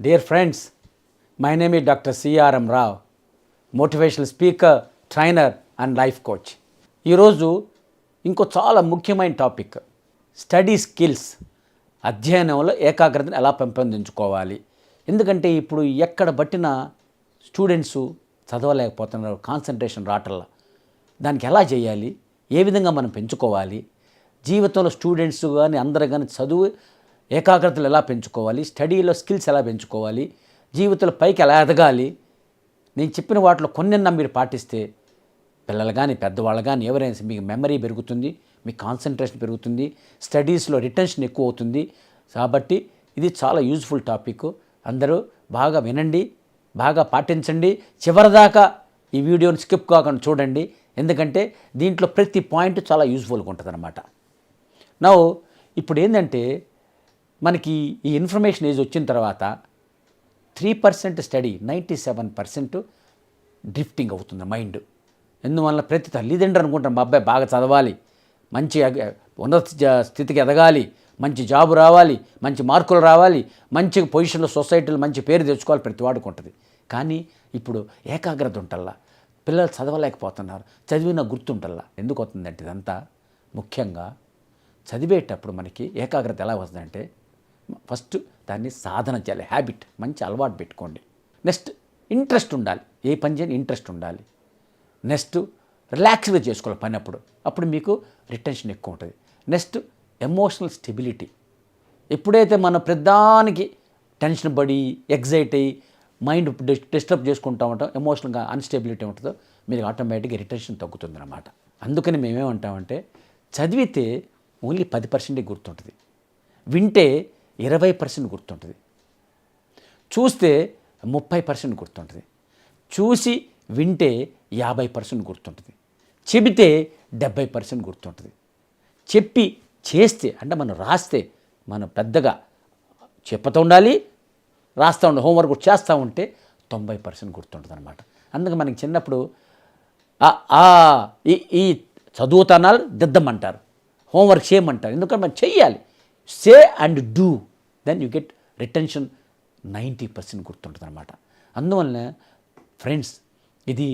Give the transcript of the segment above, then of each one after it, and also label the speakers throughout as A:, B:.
A: Dear friends, my name is Dr. C.R.M. Rao, motivational speaker, trainer and life coach. ఈరోజు ఇంకో చాలా ముఖ్యమైన topic, study skills. అధ్యయనంలో ఏకాగ్రతను ఎలా పెంపొందించుకోవాలి. ఎందుకంటే ఇప్పుడు ఎక్కడ బట్టిన స్టూడెంట్స్ చదవలేకపోతున్నారు, కాన్సన్ట్రేషన్ రావట్లా. దానికి ఎలా చేయాలి, ఏ విధంగా మనం పెంచుకోవాలి, జీవితంలో స్టూడెంట్స్ కానీ అందరూ కానీ చదువు ఏకాగ్రతలు ఎలా పెంచుకోవాలి, స్టడీలో స్కిల్స్ ఎలా పెంచుకోవాలి, జీవితంలో పైకి ఎలా ఎదగాలి. నేను చెప్పిన వాటిలో కొన్నైనా మీరు పాటిస్తే పిల్లలు కానీ పెద్దవాళ్ళు కానీ ఎవరైనా మీకు మెమరీ పెరుగుతుంది, మీ కాన్సన్ట్రేషన్ పెరుగుతుంది, స్టడీస్లో రిటెన్షన్ ఎక్కువ అవుతుంది. కాబట్టి ఇది చాలా యూజ్ఫుల్ టాపిక్. అందరూ బాగా వినండి, బాగా పాటించండి. చివరిదాకా ఈ వీడియోని స్కిప్ కాకుండా చూడండి, ఎందుకంటే దీంట్లో ప్రతి పాయింట్ చాలా యూజ్ఫుల్గా ఉంటుంది అన్నమాట. నా ఇప్పుడు ఏంటంటే మనకి ఈ ఇన్ఫర్మేషన్ ఏజ్ వచ్చిన తర్వాత 3% స్టడీ, 97% డ్రిఫ్టింగ్ అవుతుంది మైండ్. ఎందువల్ల ప్రతి తల్లిదండ్రులు అనుకుంటారు మా అబ్బాయి బాగా చదవాలి, మంచి ఉన్నత స్థితికి ఎదగాలి, మంచి జాబు రావాలి, మంచి మార్కులు రావాలి, మంచి పొజిషన్లో సొసైటీలో మంచి పేరు తెచ్చుకోవాలి, ప్రతి వాడికి ఉంటుంది. కానీ ఇప్పుడు ఏకాగ్రత ఉంటల్లా, పిల్లలు చదవలేకపోతున్నారు, చదివిన గుర్తుంటల్లా. ఎందుకు అవుతుందంటే ఇదంతా ముఖ్యంగా చదివేటప్పుడు మనకి ఏకాగ్రత ఎలా వస్తుందంటే ఫస్ట్ దాన్ని సాధన చేయాలి, హ్యాబిట్, మంచి అలవాటు పెట్టుకోండి. నెక్స్ట్ ఇంట్రెస్ట్ ఉండాలి, ఏ పని చేయని ఇంట్రెస్ట్ ఉండాలి. నెక్స్ట్ రిలాక్స్గా చేసుకోవాలి పని, అప్పుడు మీకు రిటెన్షన్ ఎక్కువ ఉంటుంది. Next emotional stability. ఎప్పుడైతే మనం ప్రధానికి టెన్షన్ పడి ఎగ్జైట్ అయ్యి మైండ్ డిస్టర్బ్ చేసుకుంటూ ఉంటాం, ఎమోషనల్గా అన్స్టెబిలిటీ ఉంటుందో మీకు ఆటోమేటిక్గా రిటెన్షన్ తగ్గుతుంది అన్నమాట. అందుకని మేమేమంటామంటే చదివితే ఓన్లీ 10% గుర్తుంటుంది, వింటే 20% గుర్తుంటుంది, చూస్తే 30% గుర్తుంటుంది, చూసి వింటే 50% గుర్తుంటుంది, చెబితే 70% గుర్తుంటుంది, చెప్పి చేస్తే అంటే మనం రాస్తే మనం పెద్దగా చెప్పుతూ ఉండాలి, రాస్తూ ఉండాలి, హోంవర్క్ చేస్తూ ఉంటే 90% గుర్తుంటుంది అనమాట. అందుకే మనకి చిన్నప్పుడు ఈ చదువుతానాలు దిద్దమంటారు, హోంవర్క్ చేయమంటారు. ఎందుకంటే మనం చెయ్యాలి. Say and do, then you get retention 90% గుర్తుంటుంది అనమాట. అందువల్ల ఫ్రెండ్స్, ఇది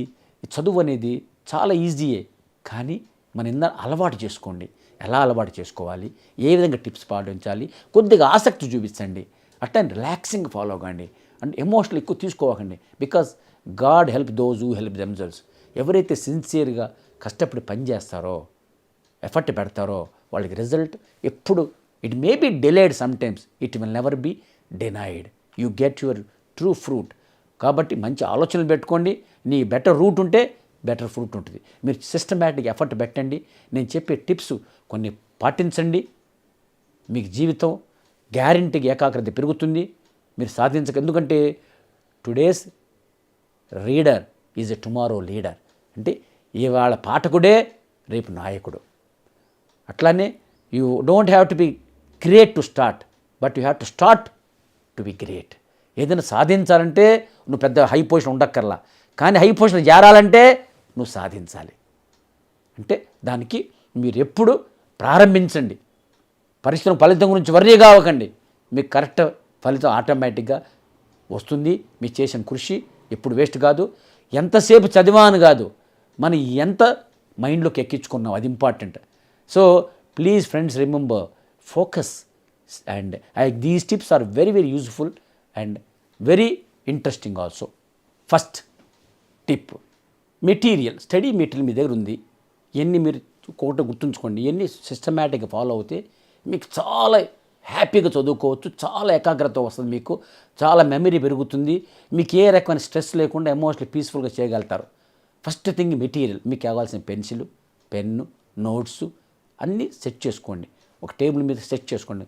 A: చదువు అనేది చాలా ఈజీయే, కానీ మన అలవాటు చేసుకోండి. ఎలా అలవాటు చేసుకోవాలి, ఏ విధంగా టిప్స్ పాటించాలి, కొద్దిగా ఆసక్తి చూపించండి, అట్లా రిలాక్సింగ్ ఫాలో అవ్వండి. అంటే ఎమోషనల్ ఎక్కువ తీసుకోకండి. Because God help those who help themselves. ఎవరైతే సిన్సియర్గా కష్టపడి పని చేస్తారో, ఎఫర్ట్ పెడతారో, వాళ్ళకి రిజల్ట్ ఎప్పుడు it may be delayed, sometimes it will never be denied. You get your true fruit. కాబట్టి మంచి ఆలోచనలు పెట్టుకోండి. నీ బెటర్ రూట్ ఉంటే బెటర్ ఫ్రూట్ ఉంటుంది. మీరు సిస్టమేటిక్ ఎఫర్ట్ పెట్టండి. నేను చెప్పే టిప్స్ కొన్ని పాటించండి, మీకు జీవితం గ్యారెంటీగా ఏకాగ్రత పెరుగుతుంది, మీరు సాధించక. ఎందుకంటే today's reader is a tomorrow leader. అంటే ఇవాళ పాఠకుడే రేపు నాయకుడు. అట్లానే you don't have to be great to start, but you have to start to be great. ఏదైనా సాధించాలంటే నువ్వు పెద్ద హై పొజిషన్ ఉండక్కర్లా, కానీ హై పొజిషన్ చేరాలంటే నువ్వు సాధించాలి. అంటే దానికి మీరు ఎప్పుడు ప్రారంభించండి. పరిశ్రమ ఫలితం గురించి వర్రీ కావకండి, మీకు కరెక్ట్ ఫలితం ఆటోమేటిక్గా వస్తుంది. మీరు చేసిన కృషి ఎప్పుడు వేస్ట్ కాదు. ఎంతసేపు చదివాను కాదు, మనం ఎంత మైండ్లోకి ఎక్కించుకున్నాం, అది important. So please friends, remember, focus, and these tips are very very useful and very interesting also. First tip, material, study material మీ దగ్గర ఉంది. ఇవన్నీ మీరు ఒకటి గుర్తుంచుకోండి. ఇవన్నీ సిస్టమేటిక్గా ఫాలో అవుతే మీకు చాలా హ్యాపీగా చదువుకోవచ్చు, చాలా ఏకాగ్రత వస్తుంది, మీకు చాలా మెమరీ పెరుగుతుంది, మీకు ఏ రకమైన స్ట్రెస్ లేకుండా ఎమోషనల్ పీస్ఫుల్గా చేయగలుగుతారు. First thing material. మీకు కావాల్సిన పెన్సిల్, పెన్ను, నోట్స్ అన్నీ సెట్ చేసుకోండి. ఒక టేబుల్ మీద సెట్ చేసుకోండి,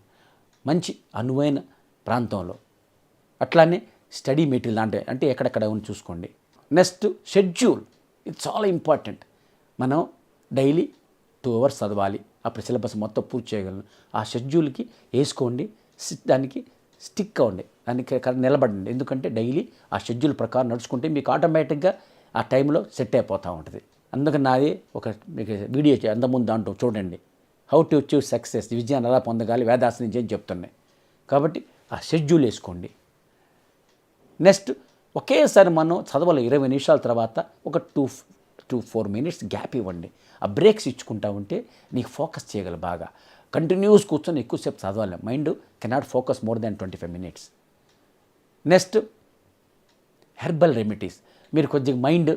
A: మంచి అనువైన ప్రాంతంలో. అట్లానే స్టడీ మెటీరియల్ అంటే ఎక్కడెక్కడ ఉంది చూసుకోండి. నెక్స్ట్ షెడ్యూల్, ఇది చాలా ఇంపార్టెంట్. మనం డైలీ 2 hours చదవాలి, అప్పుడు సిలబస్ మొత్తం పూర్తి చేయగలను. ఆ షెడ్యూల్కి వేసుకోండి, దానికి స్టిక్ అవ్వండి, దానికి నిలబడండి. ఎందుకంటే డైలీ ఆ షెడ్యూల్ ప్రకారం నడుచుకుంటే మీకు ఆటోమేటిక్గా ఆ టైంలో సెట్ అయిపోతూ ఉంటుంది. అందుకని నాది ఒక మీకు వీడియో అంతకుముందు దాంట్లో చూడండి, హౌ టు అచీవ్ సక్సెస్, విజయాన్ని ఎలా పొందగాలి, వేదాస్ నుంచి అని చెప్తున్నాయి. కాబట్టి ఆ షెడ్యూల్ వేసుకోండి. నెక్స్ట్ ఒకేసారి మనం చదవాలి 20 నిమిషాల తర్వాత ఒక 2-4 మినిట్స్ గ్యాప్ ఇవ్వండి. ఆ బ్రేక్స్ ఇచ్చుకుంటా ఉంటే నీకు ఫోకస్ చేయగలరు బాగా. కంటిన్యూస్ కూర్చొని ఎక్కువసేపు చదవాలి. Mind cannot focus more than 25 minutes. Next herbal remedies. మీరు కొద్దిగా మైండ్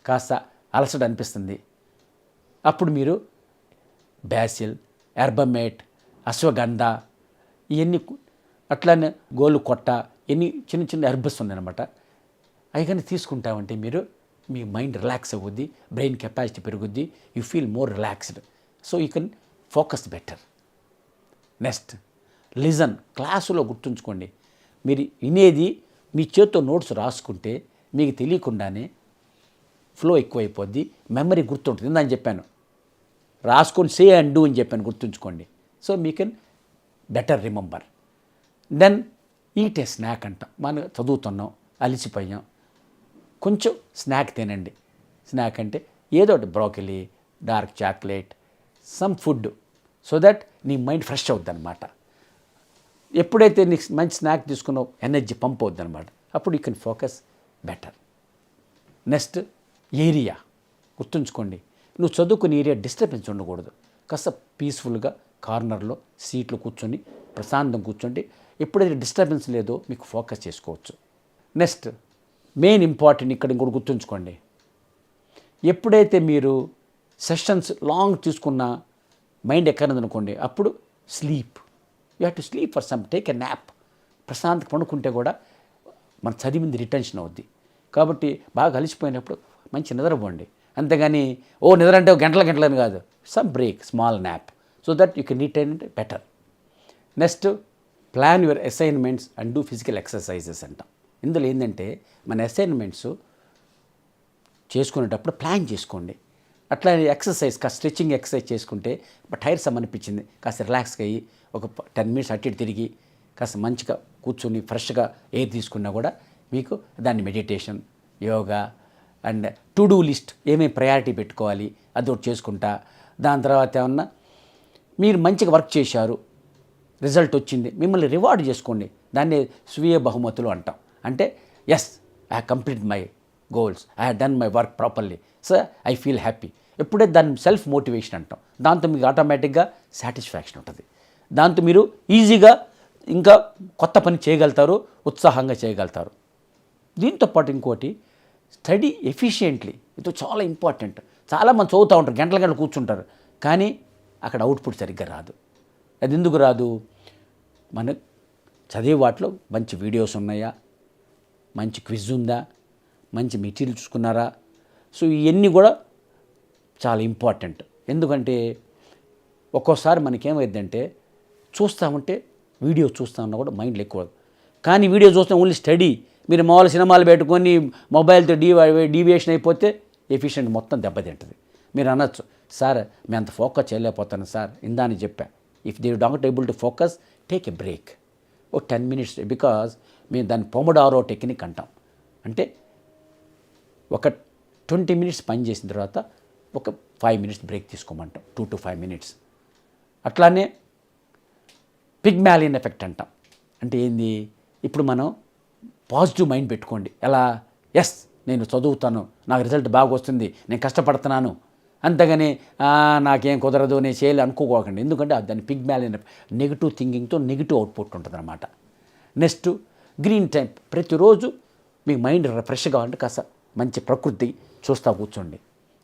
A: కాస్త అలసట అనిపిస్తుంది, అప్పుడు మీరు బ్యాసిల్, ఎర్బమేట్, అశ్వగంధ ఇవన్నీ, అట్లానే గోలు కొట్ట, ఇన్ని చిన్న చిన్న హెర్బస్ ఉన్నాయన్నమాట. అవి కానీ తీసుకుంటామంటే మీరు మీ మైండ్ రిలాక్స్ అవుద్ది, బ్రెయిన్ కెపాసిటీ పెరుగుద్ది, you feel more relaxed. So you can focus better. Next listen. క్లాసులో గుర్తుంచుకోండి, మీరు వినేది మీ చేత్తో నోట్స్ రాసుకుంటే మీకు తెలియకుండానే ఫ్లో ఎక్కువైపోద్ది, మెమరీ గుర్తుంటుంది. ఇందని చెప్పాను, రాసుకొని సే అండ్ డూ అని చెప్పాను, గుర్తుంచుకోండి. So me can better remember. Then eat a snack అంట. మనం చదువుతున్నాం, అలిసిపోయాం, కొంచెం స్నాక్ తినండి. స్నాక్ అంటే ఏదో ఒకటి broccoli, dark chocolate, some food, so that నీ మైండ్ ఫ్రెష్ అవుద్ది అనమాట. ఎప్పుడైతే నీకు మంచి స్నాక్ తీసుకున్నావు ఎనర్జీ పంప్ అవుద్ది అనమాట, అప్పుడు you can focus better. Next area. గుర్తుంచుకోండి, నువ్వు చదువుకునే ఏరియా డిస్టర్బెన్స్ ఉండకూడదు. కాస్త పీస్ఫుల్గా కార్నర్లో సీట్లు కూర్చొని ప్రశాంతం కూర్చోండి. ఎప్పుడైతే డిస్టర్బెన్స్ లేదో మీకు ఫోకస్ చేసుకోవచ్చు. నెక్స్ట్ మెయిన్ ఇంపార్టెంట్ ఇక్కడ ఇంకోటి గుర్తుంచుకోండి, ఎప్పుడైతే మీరు సెషన్స్ లాంగ్ తీసుకున్న మైండ్ ఎక్కడనుకోండి, అప్పుడు sleep. You have to sleep for some, take a nap. ప్రశాంతంగా పండుకుంటే కూడా మన చదివింది రిటెన్షన్ అవుద్ది. కాబట్టి బాగా అలిసిపోయినప్పుడు మంచి నిద్రపోండి. అంతేగాని నిద్ర అంటే గంటలని కాదు, some break, small nap, so that you can retain it better. Next plan your assignments and do physical exercises అంటాం. ఇందులో ఏంటంటే మన అసైన్మెంట్స్ చేసుకునేటప్పుడు ప్లాన్ చేసుకోండి. అట్లా ఎక్సర్సైజ్ కాస్త స్ట్రెచ్చింగ్ ఎక్సర్సైజ్ చేసుకుంటే టైర్స్ అనిపించింది, కాస్త రిలాక్స్గా అయ్యి ఒక 10 మినిట్స్ అటు ఇటు తిరిగి కాస్త మంచిగా కూర్చొని ఫ్రెష్గా ఎయిర్ తీసుకున్నా కూడా మీకు దాన్ని meditation, yoga and to do list, ఏమేమి ప్రయారిటీ పెట్టుకోవాలి అది ఒకటి చేసుకుంటా. దాని తర్వాత ఏమన్నా మీరు మంచిగా వర్క్ చేశారు, రిజల్ట్ వచ్చింది, మిమ్మల్ని రివార్డ్ చేసుకోండి. దాన్ని స్వీయ బహుమతులు అంటాం. అంటే yes, I complete my goals, I have done my work properly, so I feel happy. ఎప్పుడైతే దాన్ని సెల్ఫ్ మోటివేషన్ అంటాం. దాంతో మీకు ఆటోమేటిక్గా సాటిస్ఫాక్షన్ ఉంటుంది. దాంతో మీరు ఈజీగా ఇంకా కొత్త పని చేయగలుగుతారు, ఉత్సాహంగా చేయగలుగుతారు. దీంతోపాటు ఇంకోటి స్టడీ ఎఫిషియెంట్లీ. ఇది చాలా ఇంపార్టెంట్. చాలామంది చదువుతూ ఉంటారు, గంటలు కూర్చుంటారు, కానీ అక్కడ అవుట్పుట్ సరిగ్గా రాదు. అది ఎందుకు రాదు? మన చదివే వాటిలో మంచి వీడియోస్ ఉన్నాయా, మంచి క్విజ్ ఉందా, మంచి మెటీరియల్ చూసుకున్నారా? సో ఇవన్నీ కూడా చాలా ఇంపార్టెంట్. ఎందుకంటే ఒక్కోసారి మనకేమైందంటే చూస్తామంటే వీడియో చూస్తామన్నా కూడా మైండ్లో ఎక్కువ, కానీ వీడియో చూస్తే ఓన్లీ స్టడీ, మీరు మామూలు సినిమాలు పెట్టుకొని మొబైల్తో డీవియేషన్ అయిపోతే ఎఫిషియెంట్ మొత్తం దెబ్బతింటుంది. మీరు అనొచ్చు, సార్ మేము అంత ఫోకస్ చేయలేకపోతాను సార్, ఇందాని చెప్పా. If they not able to focus, take a break, oh 10 minutes, because మేము దాన్ని పొమడారో టెక్నిక్ అంటాం. అంటే ఒక 20 మినిట్స్ పని చేసిన తర్వాత ఒక 5 మినిట్స్ బ్రేక్ తీసుకోమంటాం, 2 to 5 మినిట్స్. అట్లానే పిగ్మాలియన్ ఎఫెక్ట్ అంటాం. అంటే ఏంది? ఇప్పుడు మనం పాజిటివ్ మైండ్ పెట్టుకోండి. ఎలా? ఎస్, నేను చదువుతాను, నాకు రిజల్ట్ బాగా వస్తుంది, నేను కష్టపడుతున్నాను, అంతగానే నాకేం కుదరదు, నేను చేయలే అనుకోకండి. ఎందుకంటే దాన్ని పిగ్మాలియన్ నెగిటివ్ థింకింగ్తో నెగిటివ్ అవుట్పుట్ ఉంటుంది అన్నమాట. Next green time. ప్రతిరోజు మీకు మైండ్ ఫ్రెష్గా కావాలంటే కాస్త మంచి ప్రకృతి చూస్తూ కూర్చోండి.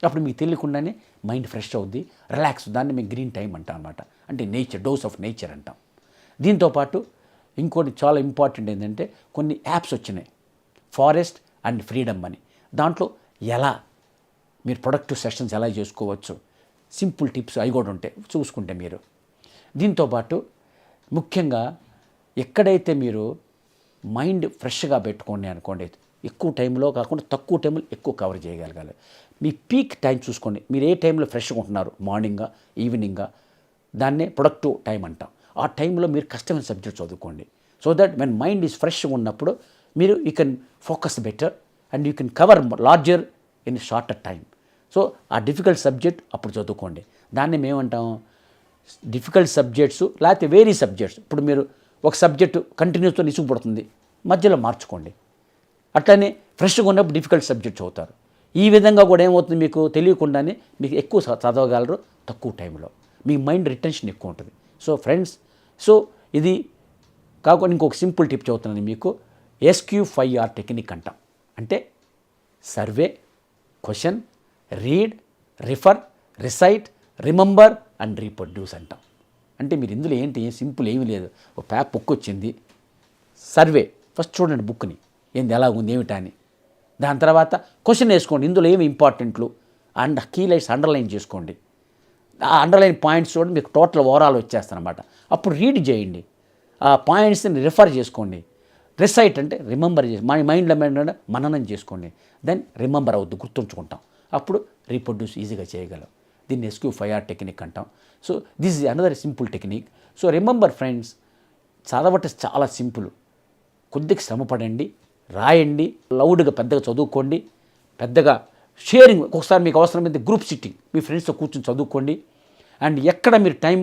A: అప్పుడు మీకు తెలియకుండానే మైండ్ ఫ్రెష్ అవుద్ది, రిలాక్స్. దాన్ని మేము గ్రీన్ టైం అంటాం అనమాట. అంటే నేచర్, డోస్ ఆఫ్ నేచర్ అంటాం. దీంతోపాటు ఇంకోటి చాలా ఇంపార్టెంట్ ఏంటంటే కొన్ని యాప్స్ వచ్చినాయి, ఫారెస్ట్ అండ్ ఫ్రీడమ్ అని. దాంట్లో ఎలా మీరు ప్రొడక్టివ్ సెషన్స్ ఎలా చేసుకోవచ్చు, సింపుల్ టిప్స్ అవి కూడా ఉంటాయి, చూసుకుంటే మీరు. దీంతోపాటు ముఖ్యంగా ఎక్కడైతే మీరు మైండ్ ఫ్రెష్గా పెట్టుకోండి అనుకోండి, ఎక్కువ టైంలో కాకుండా తక్కువ టైంలో ఎక్కువ కవర్ చేయగలగాలి. మీ పీక్ టైం చూసుకోండి, మీరు ఏ టైంలో ఫ్రెష్గా ఉంటున్నారు, మార్నింగా, ఈవినింగా, దాన్నే ప్రొడక్టివ్ టైం అంటాం. ఆ టైంలో మీరు కష్టమైన సబ్జెక్ట్ చదువుకోండి. So that when mind is ఫ్రెష్గా ఉన్నప్పుడు మీరు you can focus better and you can cover larger in shorter time. So ఆ డిఫికల్ట్ సబ్జెక్ట్ అప్పుడు చదువుకోండి. దాన్ని మేమంటాం డిఫికల్ట్ సబ్జెక్ట్స్, లేకపోతే వేరీ సబ్జెక్ట్స్. ఇప్పుడు మీరు ఒక సబ్జెక్టు కంటిన్యూస్తో నిసుగుపడుతుంది, మధ్యలో మార్చుకోండి. అట్లనే ఫ్రెష్గా ఉన్నప్పుడు డిఫికల్ట్ సబ్జెక్ట్ చదువుతారు. ఈ విధంగా కూడా ఏమవుతుంది, మీకు తెలియకుండానే మీకు ఎక్కువ చదవగలరు తక్కువ టైంలో, మీ మైండ్ రిటెన్షన్ ఎక్కువ ఉంటుంది. సో ఫ్రెండ్స్, సో ఇది కాకుండా ఇంకొక సింపుల్ టిప్ చెబుతున్నాను మీకు. SQ5R టెక్నిక్ అంటాం. అంటే survey, question, read, refer, recite, remember and reproduce అంటాం. అంటే మీరు ఇందులో ఏంటి, సింపుల్ ఏమీ లేదు. ఒక బుక్ వచ్చింది, సర్వే ఫస్ట్ చూడండి బుక్ని, ఏంది ఎలా ఉంది ఏమిటా అని. దాని తర్వాత క్వశ్చన్ వేసుకోండి, ఇందులో ఏమి ఇంపార్టెంట్లు అండ్ కీ లైట్స్ అండర్లైన్ చేసుకోండి. ఆ అండర్లైన్ పాయింట్స్ చూడండి, మీకు టోటల్ ఓవరాల్ వచ్చేస్తారనమాట. అప్పుడు రీడ్ చేయండి, ఆ పాయింట్స్ని రిఫర్ చేసుకోండి. రిసైట్ అంటే రిమెంబర్ చేసి మన మైండ్లో మననం చేసుకోండి. దెన్ రిమెంబర్ అవుద్ది, గుర్తుంచుకుంటాం. అప్పుడు రీప్రొడ్యూస్ ఈజీగా చేయగలం. దీన్ని SQ5R టెక్నిక్ అంటాం. So this is another simple technique. So remember friends, చదవటం చాలా సింపుల్. కొద్దిగా శ్రమపడండి, రాయండి, లౌడ్గా పెద్దగా చదువుకోండి, పెద్దగా షేరింగ్. ఒకసారి మీకు అవసరమైతే గ్రూప్ సిట్టింగ్ మీ ఫ్రెండ్స్తో కూర్చొని చదువుకోండి. అండ్ ఎక్కడ మీరు టైం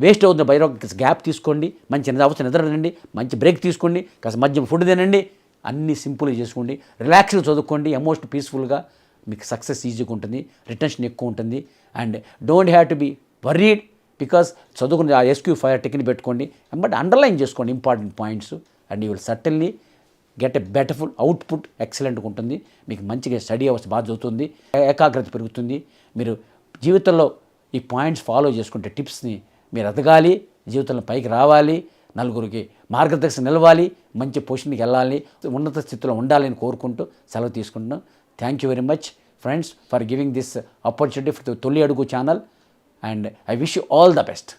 A: వేస్ట్ అవుతున్న బయట గ్యాప్ తీసుకోండి, మంచి అవసరం నిద్రనండి, మంచి బ్రేక్ తీసుకోండి, కాస్త మధ్య ఫుడ్ తినండి, అన్నీ సింపుల్గా చేసుకోండి, రిలాక్స్గా చదువుకోండి, ఎమోషన్ పీస్ఫుల్గా. మీకు సక్సెస్ ఈజీగా ఉంటుంది, రిటెన్షన్ ఎక్కువ ఉంటుంది. And don't have to be worried because చదువుకుని ఆ SQ5R టెక్నిక్ పెట్టుకోండి, బట్ అండర్లైన్ చేసుకోండి important points. And you will certainly get a betterful output, ఎక్సలెంట్గా ఉంటుంది. మీకు మంచిగా స్టడీ అవర్స్ బాగా చదువుతుంది, ఏకాగ్రత పెరుగుతుంది. మీరు జీవితంలో ఈ పాయింట్స్ ఫాలో చేసుకుంటే టిప్స్ని, మీరు ఎదగాలి, జీవితంలో పైకి రావాలి, నలుగురికి మార్గదర్శనం నిలవాలి, మంచి పొజిషన్కి వెళ్ళాలి, ఉన్నత స్థితిలో ఉండాలని కోరుకుంటూ సెలవు తీసుకుంటున్నాం. Thank you very much friends for giving this opportunity for the తొలి అడుగు channel. And I wish you all the best.